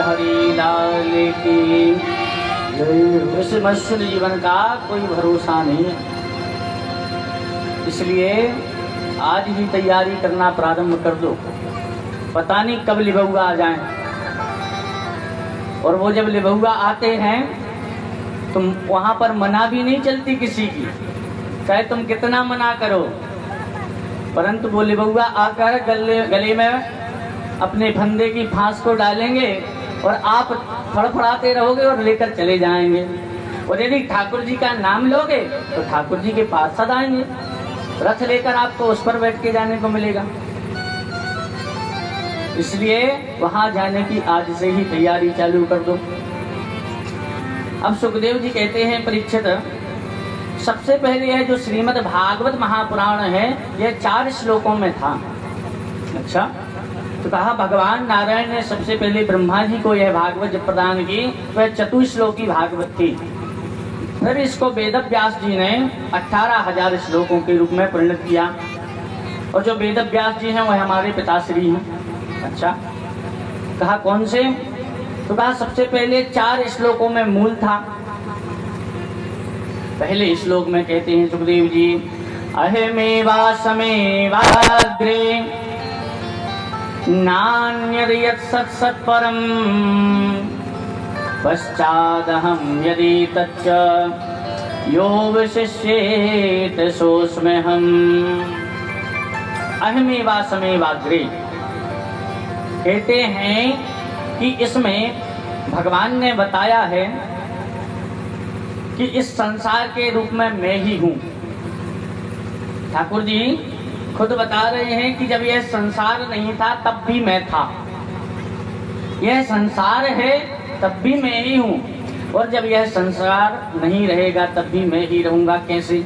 हरि लाल की। इस मनुष्य जीवन का कोई भरोसा नहीं है, इसलिए आज ही तैयारी करना प्रारंभ कर दो। पता नहीं कब लिबुआ आ जाएं, और वो जब लिबुआ आते हैं तो वहां पर मना भी नहीं चलती किसी की, चाहे तुम कितना मना करो, परंतु वो लिबुआ आकर गले में अपने फंदे की फांस को डालेंगे और आप फड़फड़ाते रहोगे और लेकर चले जाएंगे। और यदि ठाकुर जी का नाम लोगे तो ठाकुर जी के पास सदा आएंगे, रथ लेकर आपको उस पर बैठ के जाने को मिलेगा। इसलिए वहां जाने की आज से ही तैयारी चालू कर दो। अब सुखदेव जी कहते हैं, परीक्षित, सबसे पहले यह जो श्रीमद् भागवत महापुराण है यह 4 श्लोकों में था। अच्छा, तो कहा भगवान नारायण ने सबसे पहले ब्रह्मा जी को यह भागवत जब प्रदान की, वह चतुश्लोकी भागवत थी। फिर इसको वेद व्यास जी ने 18,000 श्लोकों के रूप में परिणत किया, और जो वेद व्यास जी हैं वह हमारे पिताश्री हैं। अच्छा, कहा कौन से? तो कहा सबसे पहले 4 श्लोकों में मूल था। पहले श्लोक में कहते हैं सुखदेव जी, अहमेवासमेवाग्रे नान्यद् यत् सत् सत्परम् पश्चादहं यदि तच्च यो विशिष्येत सोऽस्म्यहम्। अहमेवासमेवाग्रे कहते हैं कि इसमें भगवान ने बताया है कि इस संसार के रूप में मैं ही हूँ। ठाकुर जी खुद बता रहे हैं कि जब यह संसार नहीं था तब भी मैं था, यह संसार है तब भी मैं ही हूँ, और जब यह संसार नहीं रहेगा तब भी मैं ही रहूंगा। कैसे?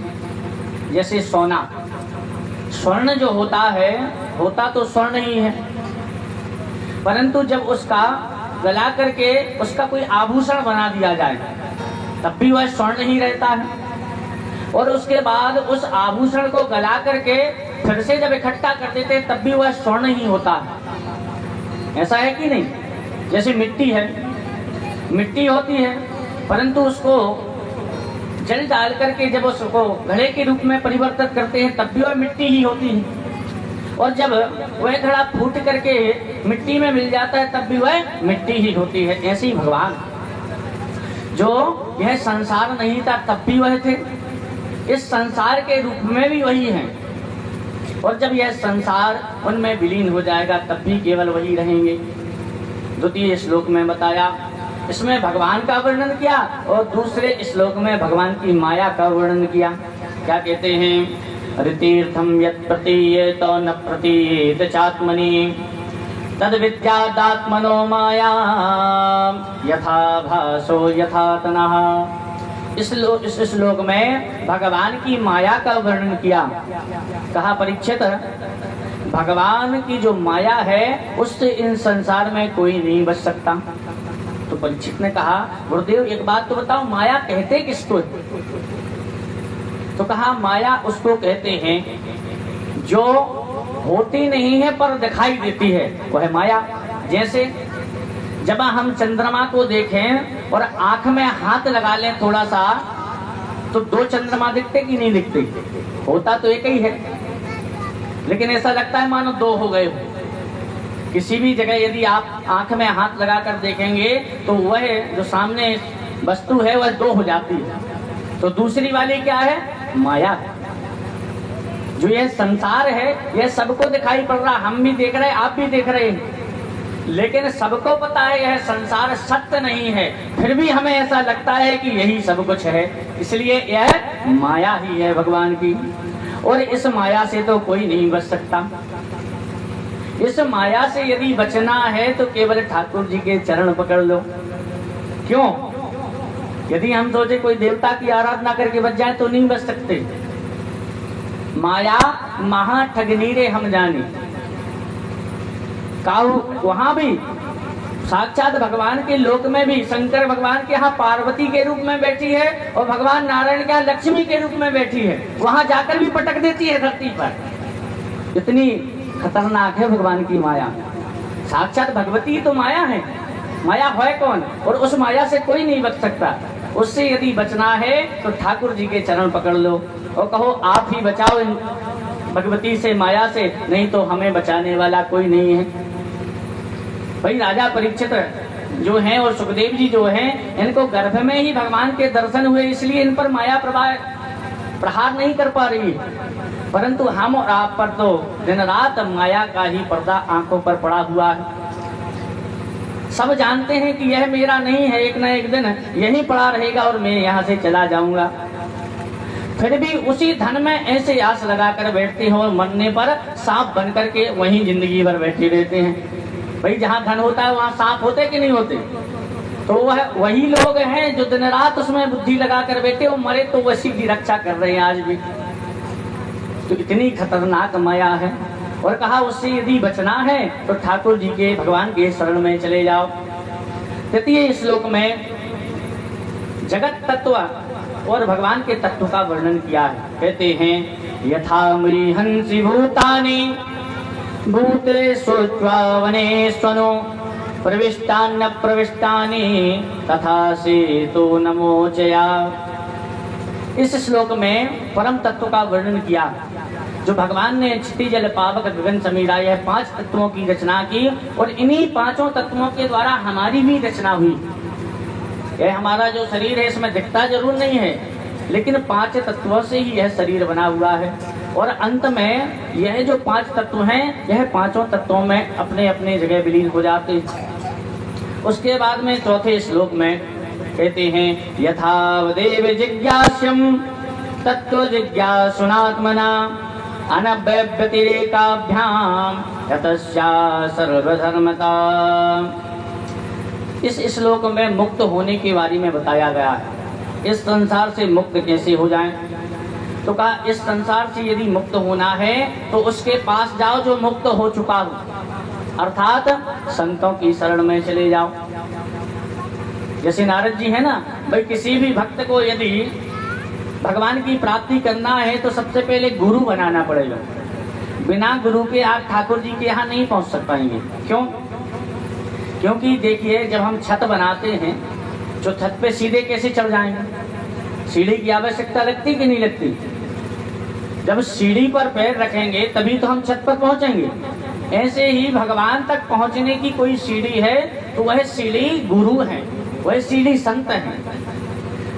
जैसे सोना, स्वर्ण जो होता है, होता तो स्वर्ण ही है, परंतु जब उसका गला करके उसका कोई आभूषण बना दिया जाए तब भी वह स्वर्ण ही रहता है, और उसके बाद उस आभूषण को गला करके फिर से जब इकट्ठा कर देते तब भी वह स्वर्ण ही होता है। ऐसा है कि नहीं? जैसे मिट्टी है, मिट्टी होती है, परंतु उसको जल डाल करके जब उसको घड़े के रूप में परिवर्तित करते हैं तब भी वह मिट्टी ही होती है, और जब वह घड़ा फूट करके मिट्टी में मिल जाता है तब भी वह मिट्टी ही होती है। ऐसे ही भगवान, जो यह संसार नहीं था तब भी वह थे, इस संसार के रूप में भी वही हैं, और जब यह संसार उनमें विलीन हो जाएगा तब भी केवल वही रहेंगे। द्वितीय श्लोक में बताया, इसमें भगवान का वर्णन किया, और दूसरे श्लोक में भगवान की माया का वर्णन किया। क्या कहते हैं? ऋतीर्थम यत् प्रतीयेत न प्रतीयेत चात्मनि तद विद्यादात्मनो माया यथा भासो यथा तनः। इस श्लोक में भगवान की माया का वर्णन किया। कहा परीक्षित, भगवान की जो माया है उससे इन संसार में कोई नहीं बच सकता। तो परीक्षित ने कहा, गुरुदेव एक बात तो बताओ, माया कहते किसको? तो कहा माया उसको कहते हैं जो होती नहीं है पर दिखाई देती है, वो है माया। जैसे जब हम चंद्रमा को देखें और आंख में हाथ लगा लें थोड़ा सा, तो 2 चंद्रमा दिखते कि नहीं दिखते? होता तो एक ही है, लेकिन ऐसा लगता है मानो 2 हो गए हो। किसी भी जगह यदि आप आंख में हाथ लगाकर देखेंगे तो वह जो सामने वस्तु है वह 2 हो जाती है। तो दूसरी वाली क्या है? माया है। जो यह संसार है यह सबको दिखाई पड़ रहा, हम भी देख रहे हैं, आप भी देख रहे हैं, लेकिन सबको पता है यह संसार सत्य नहीं है, फिर भी हमें ऐसा लगता है कि यही सब कुछ है। इसलिए यह माया ही है भगवान की, और इस माया से तो कोई नहीं बच सकता। इस माया से यदि बचना है तो केवल ठाकुर जी के चरण पकड़ लो। क्यों? यदि हम सोचे कोई देवता की आराधना करके बच जाए तो नहीं बच सकते। माया महा ठगनी रे हम जाने। काहू वहां भी साक्षात भगवान के लोक में भी शंकर भगवान के यहाँ पार्वती के रूप में बैठी है और भगवान नारायण के यहाँ लक्ष्मी के रूप में बैठी है। वहां जाकर भी पटक देती है धरती पर। इतनी खतरनाक है भगवान की माया। साक्षात भगवती तो माया है, माया है कौन? और उस माया से कोई नहीं बच सकता। उससे यदि बचना है तो ठाकुर जी के चरण पकड़ लो और कहो आप ही बचाओ इन भगवती से, माया से, नहीं तो हमें बचाने वाला कोई नहीं है। भाई राजा परीक्षित जो हैं और सुखदेव जी जो हैं, इनको गर्भ में ही भगवान के दर्शन हुए, इसलिए इन पर माया प्रहार नहीं कर पा रही। परंतु हम और आप पर तो दिन रात माया का ही पर्दा आंखों पर पड़ा हुआ है। सब जानते हैं कि यह मेरा नहीं है, एक न एक दिन यही पड़ा रहेगा और मैं यहाँ से चला जाऊंगा। फिर भी उसी धन में ऐसे आस लगाकर बैठते हैं और मरने पर सांप बन करके वहीं जिंदगी भर बैठे रहते हैं। भाई जहाँ धन होता है वहाँ सांप होते कि नहीं होते? तो वह वही लोग हैं जो दिन रात उसमें बुद्धि लगाकर बैठे, वो मरे तो वसी की रक्षा कर रहे हैं आज भी। तो इतनी खतरनाक माया है। और कहा उससे यदि बचना है तो ठाकुर जी के भगवान के शरण में चले जाओ। तृतीय श्लोक में जगत तत्व और भगवान के तत्व का वर्णन किया है। कहते हैं यथा मृहंसि भूतानि भूतेष्वनेष्वनो प्रविष्टान्न प्रविष्टानि तथा सेतो नमोचया। इस श्लोक में परम तत्व का वर्णन किया, जो भगवान ने क्षिति जल पावक गगन समीरा यह 5 तत्वों की रचना की, और इन्हीं 5 तत्वों के द्वारा हमारी भी रचना हुई। यह हमारा जो शरीर है इसमें दिखता जरूर नहीं है, लेकिन 5 तत्वों से ही यह शरीर बना हुआ है। और अंत में यह जो 5 तत्व हैं, यह 5 तत्वों में अपने अपने जगह विलीन हो जाते हैं। उसके बाद में चौथे श्लोक में कहते हैं यथावदेव जिज्ञास्यम तत्व जिज्ञासुनात्मना अनव्यतिरेकाभ्याम यतस्या सर्वधर्मता। इस श्लोक में मुक्त होने के बारे में बताया गया है। इस संसार से मुक्त कैसे हो जाएं? तो कहा इस संसार से यदि मुक्त होना है तो उसके पास जाओ जो मुक्त हो चुका हो, अर्थात संतों की शरण में चले जाओ। जैसे नारद जी है ना, भाई किसी भी भक्त को यदि भगवान की प्राप्ति करना है तो सबसे पहले गुरु बनाना पड़ेगा। बिना गुरु के आप ठाकुर जी के यहाँ नहीं पहुँच सक पाएंगे। क्यों? क्योंकि देखिए जब हम छत बनाते हैं, जो छत पे सीधे कैसे चढ़ जाएंगे? सीढ़ी की आवश्यकता लगती कि नहीं लगती? जब सीढ़ी पर पैर रखेंगे तभी तो हम छत पर पहुंचेंगे। ऐसे ही भगवान तक पहुंचने की कोई सीढ़ी है तो वह सीढ़ी गुरु है, वह सीढ़ी संत है।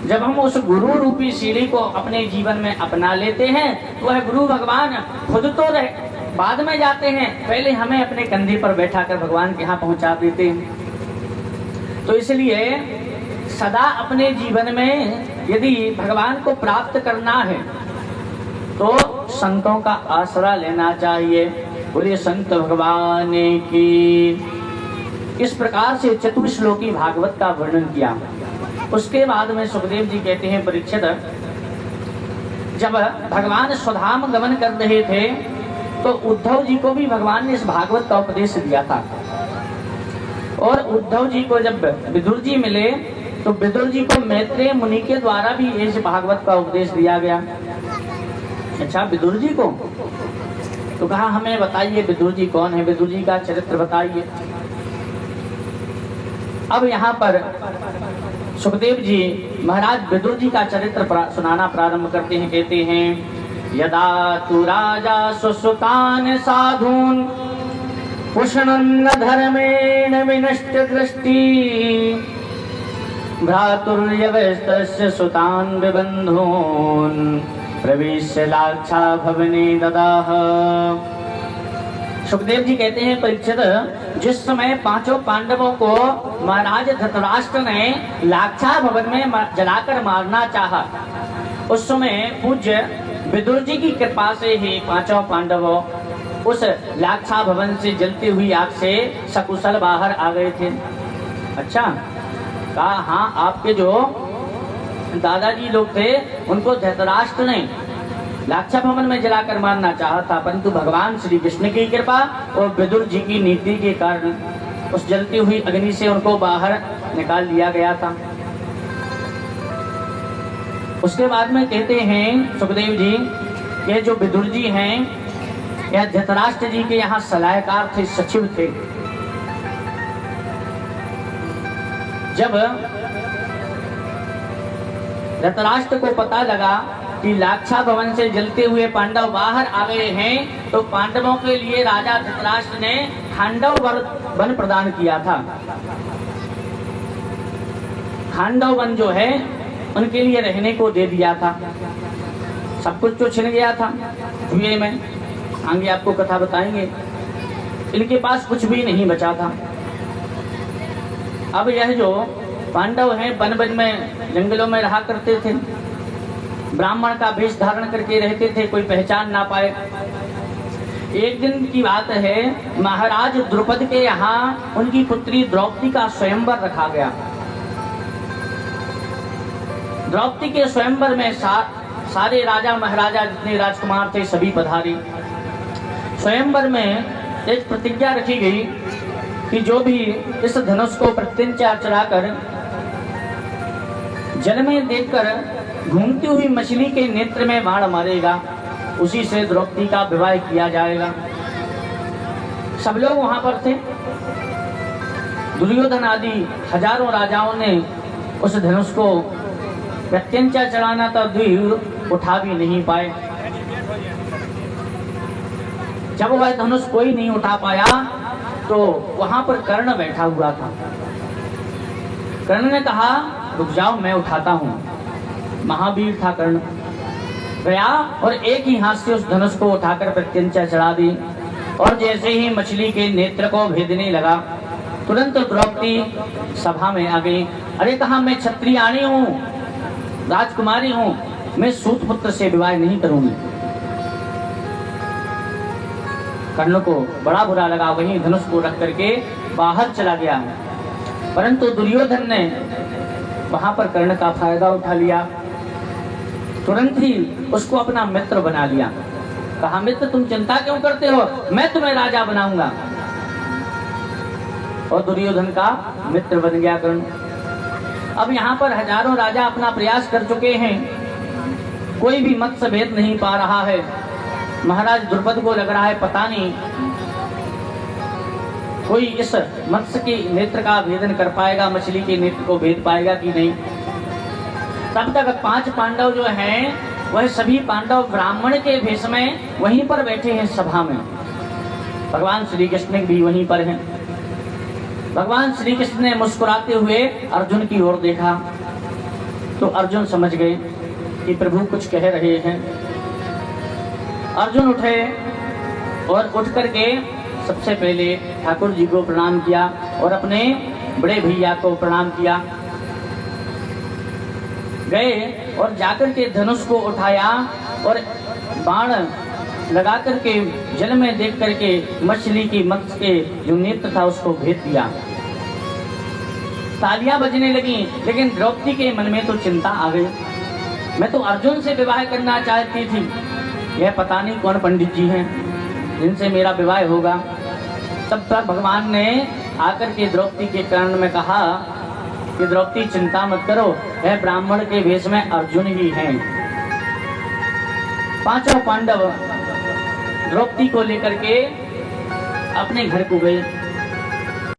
जब हम उस गुरु रूपी सीढ़ी को अपने जीवन में अपना लेते हैं तो वह गुरु भगवान खुद तो बाद में जाते हैं, पहले हमें अपने कंधे पर बैठा कर भगवान के यहाँ पहुंचा देते हैं। तो इसलिए सदा अपने जीवन में यदि भगवान को प्राप्त करना है तो संतों का आसरा लेना चाहिए। बोलिए संत भगवान की। इस प्रकार से चतुश्लोकी भागवत का वर्णन किया। उसके बाद में सुखदेव जी कहते हैं परीक्षित, जब भगवान स्वधाम गमन कर रहे थे तो उद्धव जी को भी भगवान ने इस भागवत का उपदेश दिया था। और उद्धव जी को जब विदुर जी मिले तो विदुर जी को मैत्रेय मुनि के द्वारा भी इस भागवत का उपदेश दिया गया। अच्छा, विदुर जी को तो कहा हमें बताइए विदुर जी कौन है, विदुर जी का चरित्र बताइए। अब यहाँ पर सुखदेव जी महाराज विदुर जी का चरित्र सुनाना प्रारंभ करते हैं। कहते हैं यदा तु राजा सुसुतान साधून पुष्णन्न धर्मेण विनष्ट दृष्टि भ्रातुर्यवस्तस्य सुतान विबन्धून् प्रविश्य लाक्षा भवने ददाह। सुखदेव जी कहते हैं परीक्षित, जिस समय पांचों पांडवों को महाराज धृतराष्ट्र ने लाक्षा भवन में जलाकर मारना चाहा, उस समय पूज्य विदुर जी की कृपा से ही पांचों पांडवों उस लाक्षा भवन से जलती हुई आग से सकुशल बाहर आ गए थे। अच्छा, कहा हाँ, आपके जो दादाजी लोग थे उनको धृतराष्ट्र ने लाक्षा भवन में जलाकर मारना चाहा था, परंतु भगवान श्री कृष्ण की कृपा और विदुर जी की नीति के कारण उस जलती हुई अग्नि से उनको बाहर निकाल दिया गया था। उसके बाद में कहते हैं सुखदेव जी, ये जो विदुर जी हैं यह धृतराष्ट्र जी के यहाँ सलाहकार थे, सचिव थे। जब धृतराष्ट्र को पता लगा कि लाक्षा भवन से जलते हुए पांडव बाहर आ गए हैं, तो पांडवों के लिए राजा धृतराष्ट्र ने खांडव वन प्रदान किया था। खांडव वन जो है उनके लिए रहने को दे दिया था। सब कुछ तो छिन गया था धुएं में, आगे आपको कथा बताएंगे। इनके पास कुछ भी नहीं बचा था। अब यह जो पांडव हैं वन वन में जंगलों में रहा करते थे, ब्राह्मण का वेश धारण करके रहते थे, कोई पहचान ना पाए। एक दिन की बात है, महाराज द्रुपद के यहाँ उनकी पुत्री द्रौपदी का स्वयंवर रखा गया। द्रौपदी के स्वयंवर में सारे राजा महाराजा जितने राजकुमार थे सभी पधारे। स्वयंवर में एक प्रतिज्ञा रखी गई कि जो भी इस धनुष को प्रत्यंचा चढ़ाकर जल में देखकर घूमती हुई मछली के नेत्र में बाण मारेगा, उसी से द्रौपदी का विवाह किया जाएगा। सब लोग वहां पर थे। दुर्योधन आदि हजारों राजाओं ने उस धनुष को प्रत्यंचा चढ़ाना तो दूर उठा भी नहीं पाए। जब वह धनुष कोई नहीं उठा पाया तो वहां पर कर्ण बैठा हुआ था। कर्ण ने कहा रुक जाओ, मैं उठाता हूँ। महावीर था कर्ण, गया और एक ही हाथ से उस धनुष को उठाकर प्रत्यंचा चढ़ा दी, और जैसे ही मछली के नेत्र को भेदने लगा, तुरंत द्रौपदी सभा में आ गई। अरे कहा, मैं क्षत्रियाणी हूँ, राजकुमारी हूँ, मैं सूत पुत्र से विवाह नहीं करूंगी। कर्ण को बड़ा बुरा लगा, वहीं धनुष को रख करके बाहर चला गया। परंतु दुर्योधन ने वहां पर कर्ण का फायदा उठा लिया, तुरंत ही उसको अपना मित्र बना लिया। कहा, मित्र तुम चिंता क्यों करते हो, मैं तुम्हें राजा बनाऊंगा। और दुर्योधन का मित्र बन गया कर्ण। अब यहाँ पर हजारों राजा अपना प्रयास कर चुके हैं, कोई भी मत्स्य भेद नहीं पा रहा है। महाराज द्रुपद को लग रहा है पता नहीं कोई इस मत्स्य के नेत्र का भेदन कर पाएगा, मछली के नेत्र को भेद पाएगा कि नहीं। तब तक 5 पांडव जो हैं वह सभी पांडव ब्राह्मण के भेष में वहीं पर बैठे हैं सभा में। भगवान श्री कृष्ण भी वहीं पर हैं। भगवान श्री कृष्ण ने मुस्कुराते हुए अर्जुन की ओर देखा तो अर्जुन समझ गए कि प्रभु कुछ कह रहे हैं। अर्जुन उठे और उठ करके सबसे पहले ठाकुर जी को प्रणाम किया और अपने बड़े भैया को प्रणाम किया। गए और जाकर के धनुष को उठाया और बाण लगा करके जल में देख करके मछली की मत्स्य के जो नेत्र था उसको भेद दिया। तालियां बजने लगी, लेकिन द्रौपदी के मन में तो चिंता आ गई। मैं तो अर्जुन से विवाह करना चाहती थी, यह पता नहीं कौन पंडित जी हैं जिनसे मेरा विवाह होगा। तब तक भगवान ने आकर के द्रौपदी के कान में कहा कि द्रौपदी चिंता मत करो, यह ब्राह्मण के वेश में अर्जुन ही हैं। 5 पांडव द्रौपदी को लेकर के अपने घर को गए।